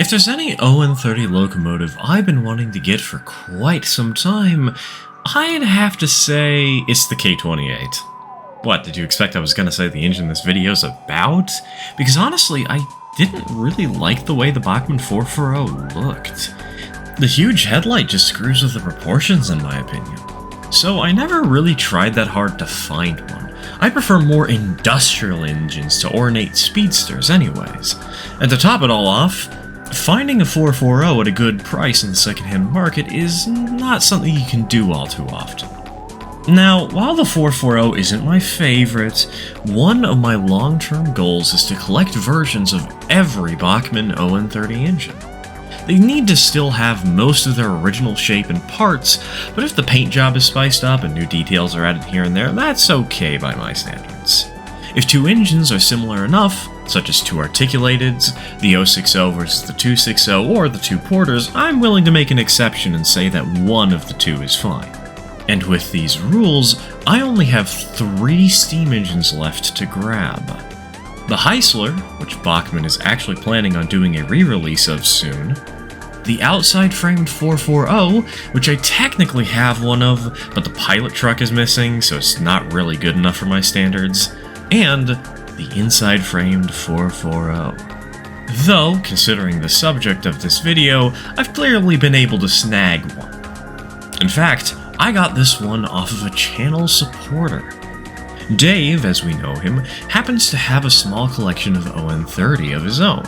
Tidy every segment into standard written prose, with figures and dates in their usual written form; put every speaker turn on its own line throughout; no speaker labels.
If there's any On30 locomotive I've been wanting to get for quite some time, I'd have to say it's the K28. What, did you expect I was going to say the engine this video's about? Because honestly, I didn't really like the way the Bachmann 440 looked. The huge headlight just screws with the proportions in my opinion. So I never really tried that hard to find one. I prefer more industrial engines to ornate speedsters anyways. And to top it all off, finding a 440 at a good price in the secondhand market is not something you can do all too often. Now, while the 440 isn't my favorite, one of my long-term goals is to collect versions of every Bachmann On30 engine. They need to still have most of their original shape and parts, but if the paint job is spiced up and new details are added here and there, that's okay by my standards. If two engines are similar enough, such as two articulateds, the 060 versus the 260, or the two porters, I'm willing to make an exception and say that one of the two is fine. And with these rules, I only have 3 steam engines left to grab. The Heisler, which Bachmann is actually planning on doing a re-release of soon, the outside framed 440, which I technically have one of, but the pilot truck is missing, so it's not really good enough for my standards, and the inside framed 440. Though, considering the subject of this video, I've clearly been able to snag one. In fact, I got this one off of a channel supporter. Dave, as we know him, happens to have a small collection of On30 of his own.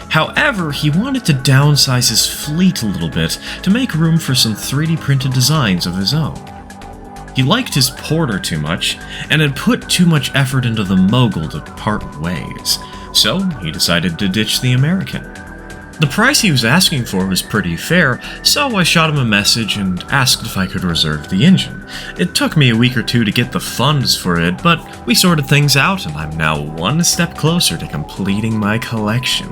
However, he wanted to downsize his fleet a little bit to make room for some 3D printed designs of his own. He liked his Porter too much, and had put too much effort into the Mogul to part ways, so he decided to ditch the American. The price he was asking for was pretty fair, so I shot him a message and asked if I could reserve the engine. It took me a week or two to get the funds for it, but we sorted things out and I'm now one step closer to completing my collection.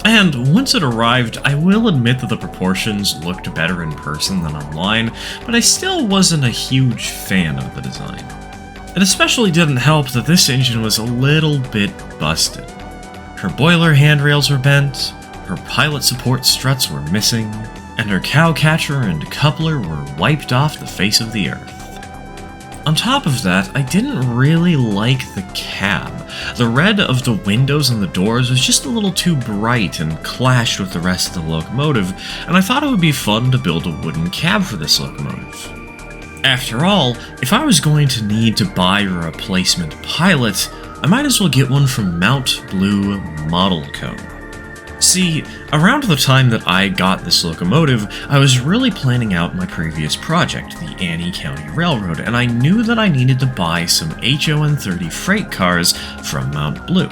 And once it arrived, I will admit that the proportions looked better in person than online, but I still wasn't a huge fan of the design. It especially didn't help that this engine was a little bit busted. Her boiler handrails were bent, her pilot support struts were missing, and her cowcatcher and coupler were wiped off the face of the earth. On top of that, I didn't really like the cab. The red of the windows and the doors was just a little too bright and clashed with the rest of the locomotive, and I thought it would be fun to build a wooden cab for this locomotive. After all, if I was going to need to buy a replacement pilot, I might as well get one from Mount Blue Model Co. See, around the time that I got this locomotive, I was really planning out my previous project, the Annie County Railroad, and I knew that I needed to buy some On30 freight cars from Mount Blue.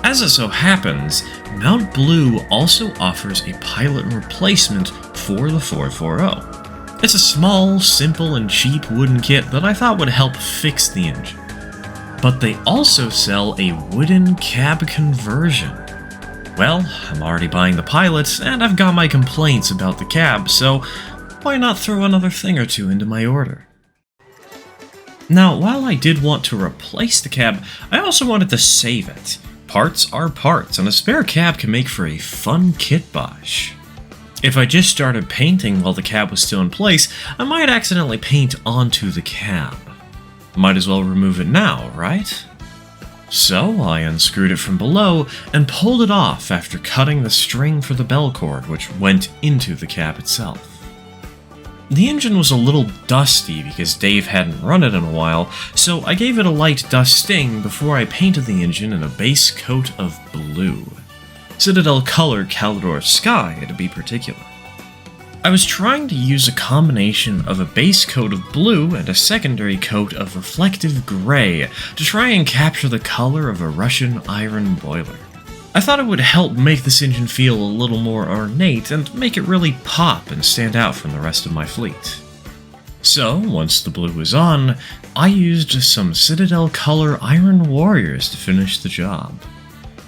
As it so happens, Mount Blue also offers a pilot replacement for the 440. It's a small, simple, and cheap wooden kit that I thought would help fix the engine. But they also sell a wooden cab conversion. Well, I'm already buying the pilot, and I've got my complaints about the cab, so why not throw another thing or two into my order? Now, while I did want to replace the cab, I also wanted to save it. Parts are parts, and a spare cab can make for a fun kitbosh. If I just started painting while the cab was still in place, I might accidentally paint onto the cab. Might as well remove it now, right? So I unscrewed it from below and pulled it off after cutting the string for the bell cord, which went into the cab itself. The engine was a little dusty because Dave hadn't run it in a while, so I gave it a light dusting before I painted the engine in a base coat of blue. Citadel color Calidor Sky, to be particular. I was trying to use a combination of a base coat of blue and a secondary coat of reflective gray to try and capture the color of a Russian iron boiler. I thought it would help make this engine feel a little more ornate and make it really pop and stand out from the rest of my fleet. So, once the blue was on, I used some Citadel color Iron Warriors to finish the job.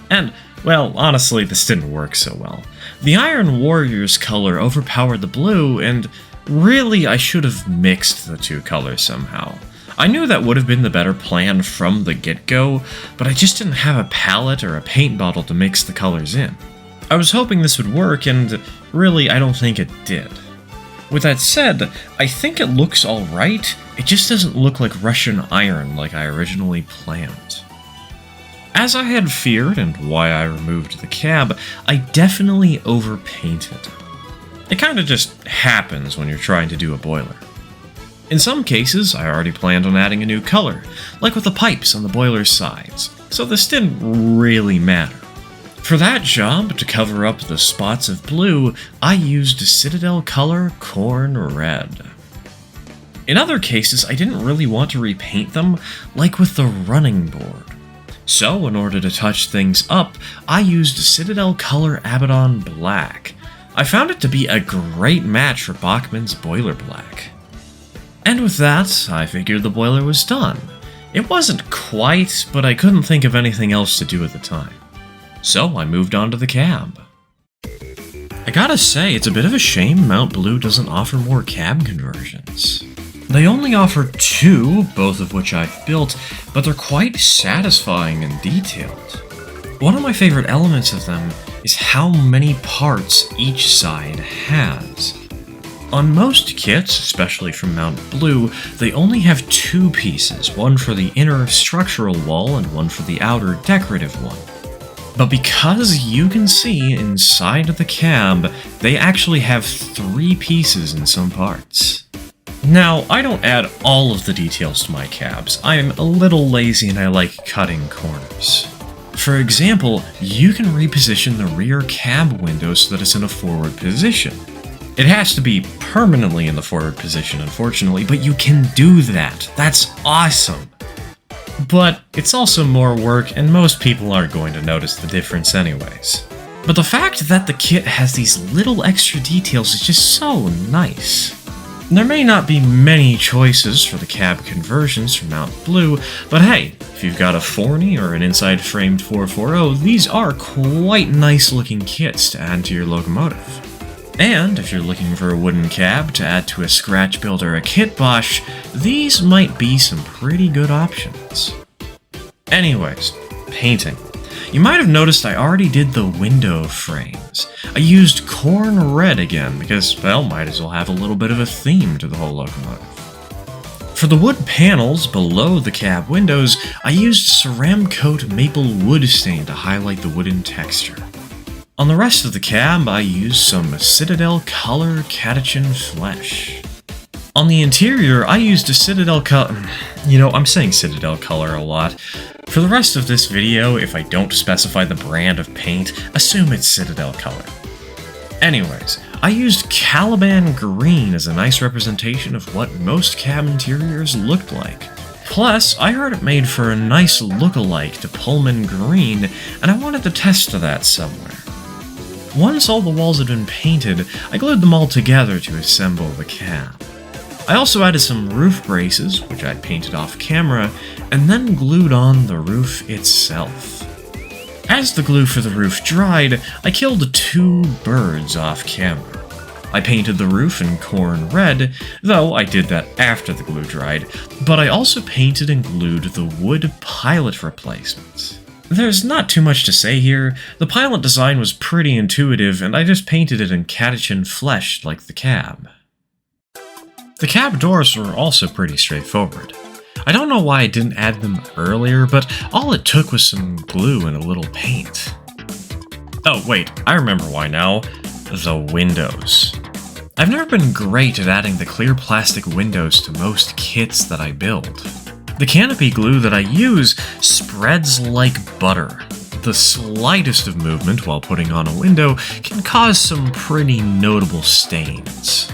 And, well, honestly, this didn't work so well. The Iron Warriors color overpowered the blue, and really I should have mixed the two colors somehow. I knew that would have been the better plan from the get-go, but I just didn't have a palette or a paint bottle to mix the colors in. I was hoping this would work, and really, I don't think it did. With that said, I think it looks alright, it just doesn't look like Russian iron like I originally planned. As I had feared, and why I removed the cab, I definitely overpainted. It kinda just happens when you're trying to do a boiler. In some cases, I already planned on adding a new color, like with the pipes on the boiler's sides, so this didn't really matter. For that job, to cover up the spots of blue, I used Citadel color Corn Red. In other cases, I didn't really want to repaint them, like with the running board. So, in order to touch things up, I used Citadel color Abaddon Black. I found it to be a great match for Bachmann's Boiler Black. And with that, I figured the boiler was done. It wasn't quite, but I couldn't think of anything else to do at the time. So I moved on to the cab. I gotta say, it's a bit of a shame Mount Blue doesn't offer more cab conversions. They only offer 2, both of which I've built, but they're quite satisfying and detailed. One of my favorite elements of them is how many parts each side has. On most kits, especially from Mount Blue, they only have 2 pieces, one for the inner structural wall and one for the outer decorative one. But because you can see inside the cab, they actually have 3 pieces in some parts. Now, I don't add all of the details to my cabs. I'm a little lazy and I like cutting corners. For example, you can reposition the rear cab window so that it's in a forward position. It has to be permanently in the forward position, unfortunately, but you can do that. That's awesome! But it's also more work, and most people aren't going to notice the difference anyways. But the fact that the kit has these little extra details is just so nice. There may not be many choices for the cab conversions from Mount Blue, but hey, if you've got a Forney or an inside framed 440, these are quite nice looking kits to add to your locomotive. And if you're looking for a wooden cab to add to a scratch build or a kit bosh, these might be some pretty good options. Anyways, painting. You might have noticed I already did the window frames. I used Corn Red again because, well, might as well have a little bit of a theme to the whole locomotive. For the wood panels below the cab windows, I used Ceramcoat Maple Wood Stain to highlight the wooden texture. On the rest of the cab, I used some Citadel Color Catechin Flesh. On the interior, I used a Citadel Color... I'm saying Citadel Color a lot. For the rest of this video, if I don't specify the brand of paint, assume it's Citadel Color. Anyways, I used Caliban Green as a nice representation of what most cab interiors looked like. Plus, I heard it made for a nice look-alike to Pullman Green, and I wanted to test that somewhere. Once all the walls had been painted, I glued them all together to assemble the cab. I also added some roof braces, which I'd painted off camera, and then glued on the roof itself. As the glue for the roof dried, I killed 2 birds off camera. I painted the roof in Corn Red, though I did that after the glue dried, but I also painted and glued the wood pilot replacements. There's not too much to say here. The pilot design was pretty intuitive, and I just painted it in Catechin Flesh like the cab. The cab doors were also pretty straightforward. I don't know why I didn't add them earlier, but all it took was some glue and a little paint. Oh wait, I remember why now. The windows. I've never been great at adding the clear plastic windows to most kits that I build. The canopy glue that I use spreads like butter. The slightest of movement while putting on a window can cause some pretty notable stains.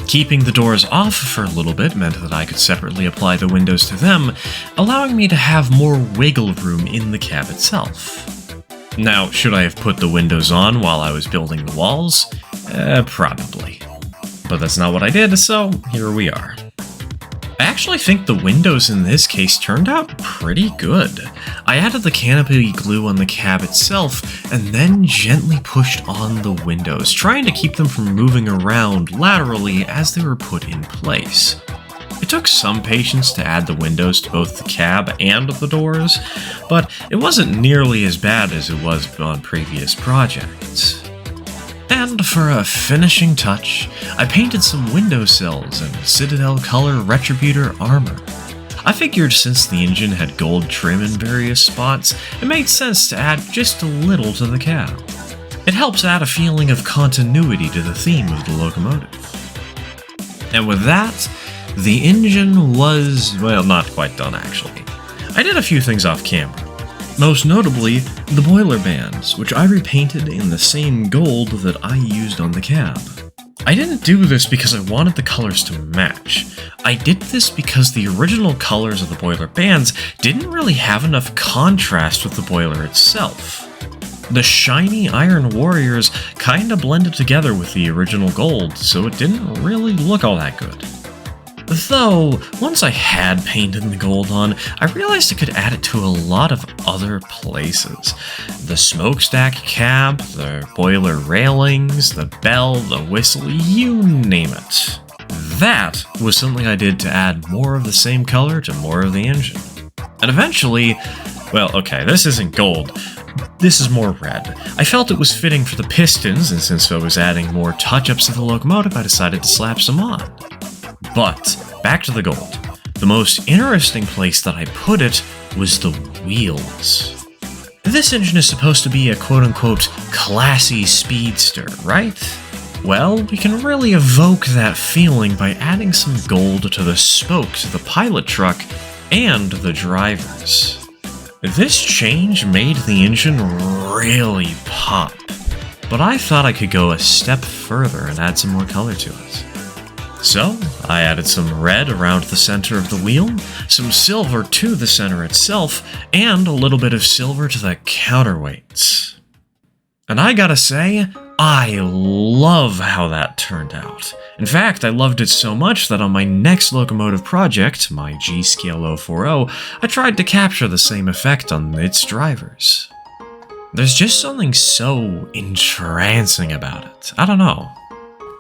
Keeping the doors off for a little bit meant that I could separately apply the windows to them, allowing me to have more wiggle room in the cab itself. Now, should I have put the windows on while I was building the walls? Probably. But that's not what I did, so here we are. I actually think the windows in this case turned out pretty good. I added the canopy glue on the cab itself, and then gently pushed on the windows, trying to keep them from moving around laterally as they were put in place. It took some patience to add the windows to both the cab and the doors, but it wasn't nearly as bad as it was on previous projects. And for a finishing touch, I painted some windowsills in Citadel color Retributor armor. I figured since the engine had gold trim in various spots, it made sense to add just a little to the cab. It helps add a feeling of continuity to the theme of the locomotive. And with that, the engine was, well, not quite done actually. I did a few things off camera. Most notably, the boiler bands, which I repainted in the same gold that I used on the cab. I didn't do this because I wanted the colors to match. I did this because the original colors of the boiler bands didn't really have enough contrast with the boiler itself. The shiny Iron Warriors kinda blended together with the original gold, so it didn't really look all that good. Though, once I had painted the gold on, I realized I could add it to a lot of other places. The smokestack cap, the boiler railings, the bell, the whistle, you name it. That was something I did to add more of the same color to more of the engine. And eventually, well, okay, this isn't gold. This is more red. I felt it was fitting for the pistons, and since I was adding more touch-ups to the locomotive, I decided to slap some on. But, back to the gold. The most interesting place that I put it was the wheels. This engine is supposed to be a quote-unquote classy speedster, right? Well, we can really evoke that feeling by adding some gold to the spokes of the pilot truck and the drivers. This change made the engine really pop, but I thought I could go a step further and add some more color to it. So, I added some red around the center of the wheel, some silver to the center itself, and a little bit of silver to the counterweights. And I gotta say, I love how that turned out. In fact, I loved it so much that on my next locomotive project, my G-Scale 040, I tried to capture the same effect on its drivers. There's just something so entrancing about it. I don't know.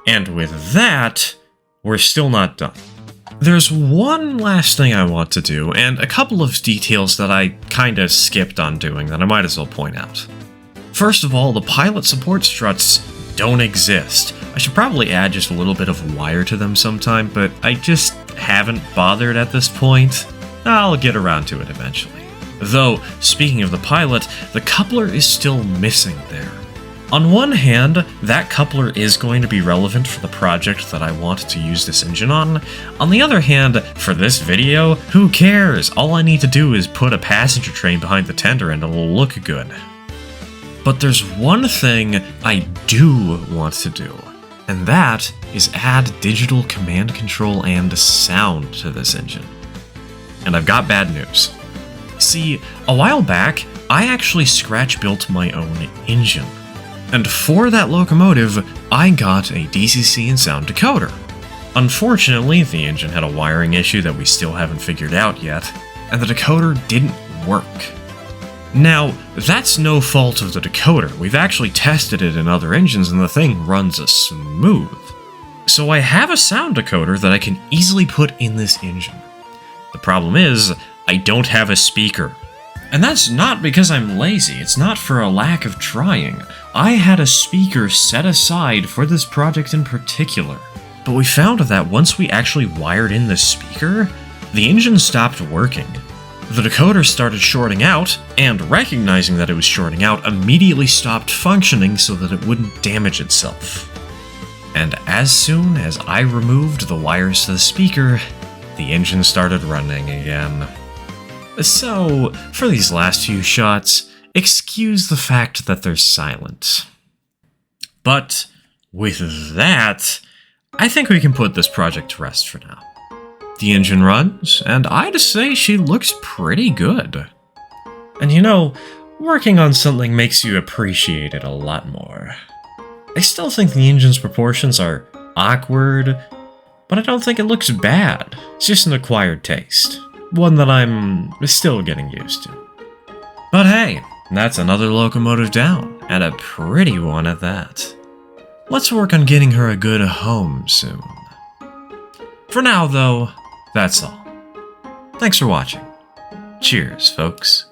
And with that, we're still not done. There's one last thing I want to do, and a couple of details that I kinda skipped on doing that I might as well point out. First of all, the pilot support struts don't exist. I should probably add just a little bit of wire to them sometime, but I just haven't bothered at this point. I'll get around to it eventually. Though, speaking of the pilot, the coupler is still missing there. On one hand, that coupler is going to be relevant for the project that I want to use this engine on. On the other hand, for this video, who cares? All I need to do is put a passenger train behind the tender and it'll look good. But there's one thing I do want to do, and that is add digital command control and sound to this engine. And I've got bad news. See, a while back, I actually scratch-built my own engine. And for that locomotive, I got a DCC and sound decoder. Unfortunately, the engine had a wiring issue that we still haven't figured out yet, and the decoder didn't work. Now, that's no fault of the decoder. We've actually tested it in other engines and the thing runs smooth. So I have a sound decoder that I can easily put in this engine. The problem is, I don't have a speaker. And that's not because I'm lazy, it's not for a lack of trying. I had a speaker set aside for this project in particular. But we found that once we actually wired in the speaker, the engine stopped working. The decoder started shorting out, and recognizing that it was shorting out, immediately stopped functioning so that it wouldn't damage itself. And as soon as I removed the wires to the speaker, the engine started running again. So, for these last few shots, excuse the fact that they're silent. But, with that, I think we can put this project to rest for now. The engine runs, and I'd say she looks pretty good. And you know, working on something makes you appreciate it a lot more. I still think the engine's proportions are awkward, but I don't think it looks bad. It's just an acquired taste. One that I'm still getting used to. But hey, that's another locomotive down, and a pretty one at that. Let's work on getting her a good home soon. For now, though, That's all. Thanks for watching. Cheers, folks.